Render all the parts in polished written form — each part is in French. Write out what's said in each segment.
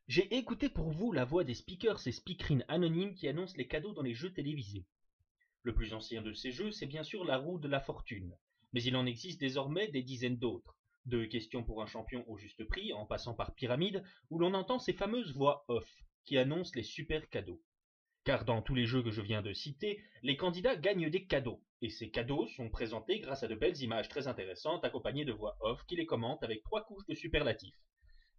J'ai écouté pour vous la voix des speakers et speakerines anonymes qui annoncent les cadeaux dans les jeux télévisés. Le plus ancien de ces jeux, c'est bien sûr la roue de la fortune. Mais il en existe désormais des dizaines d'autres. De questions pour un champion au juste prix, en passant par pyramide, où l'on entend ces fameuses voix off, qui annoncent les super cadeaux. Car dans tous les jeux que je viens de citer, les candidats gagnent des cadeaux, et ces cadeaux sont présentés grâce à de belles images très intéressantes accompagnées de voix off qui les commentent avec 3 couches de superlatifs.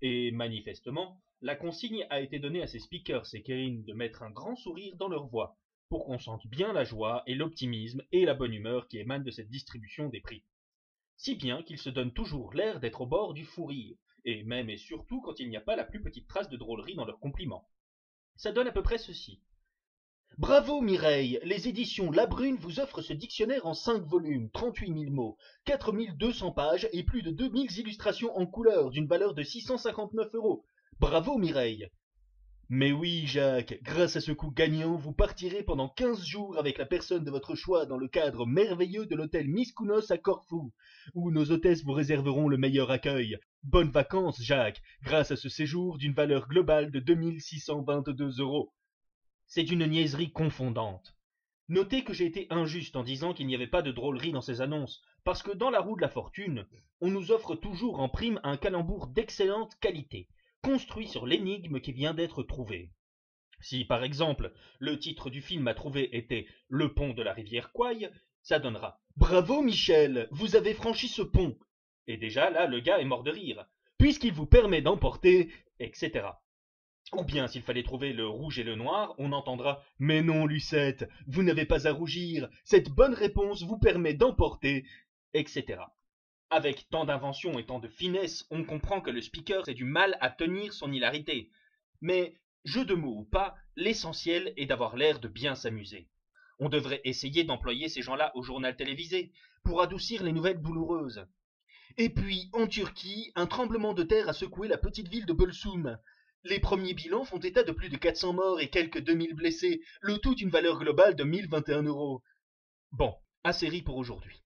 Et manifestement, la consigne a été donnée à ces speakers et Kérine de mettre un grand sourire dans leur voix, pour qu'on sente bien la joie et l'optimisme et la bonne humeur qui émanent de cette distribution des prix. Si bien qu'ils se donnent toujours l'air d'être au bord du fou rire, et même et surtout quand il n'y a pas la plus petite trace de drôlerie dans leurs compliments. Ça donne à peu près ceci. Bravo Mireille, les éditions Labrune vous offrent ce dictionnaire en 5 volumes, 38 000 mots, 4200 pages et plus de 2000 illustrations en couleur d'une valeur de 659 euros. Bravo Mireille. Mais oui Jacques, grâce à ce coup gagnant, vous partirez pendant 15 jours avec la personne de votre choix dans le cadre merveilleux de l'hôtel Mykonos à Corfou, où nos hôtesses vous réserveront le meilleur accueil. Bonnes vacances Jacques, grâce à ce séjour d'une valeur globale de 2622 euros. C'est une niaiserie confondante. Notez que j'ai été injuste en disant qu'il n'y avait pas de drôlerie dans ces annonces, parce que dans la roue de la fortune, on nous offre toujours en prime un calembour d'excellente qualité, construit sur l'énigme qui vient d'être trouvée. Si, par exemple, le titre du film à trouver était Le pont de la rivière Kwai, ça donnera Bravo Michel, vous avez franchi ce pont. Et déjà là, le gars est mort de rire, puisqu'il vous permet d'emporter, etc. Ou bien, s'il fallait trouver le rouge et le noir, on entendra Mais non, Lucette, vous n'avez pas à rougir, cette bonne réponse vous permet d'emporter, etc. Avec tant d'invention et tant de finesse, on comprend que le speaker a du mal à tenir son hilarité. Mais, jeu de mots ou pas, l'essentiel est d'avoir l'air de bien s'amuser. On devrait essayer d'employer ces gens-là au journal télévisé, pour adoucir les nouvelles douloureuses. Et puis, en Turquie, un tremblement de terre a secoué la petite ville de Bolsoum. Les premiers bilans font état de plus de 400 morts et quelques 2000 blessés, le tout d'une valeur globale de 1021 euros. Bon, assez ri pour aujourd'hui.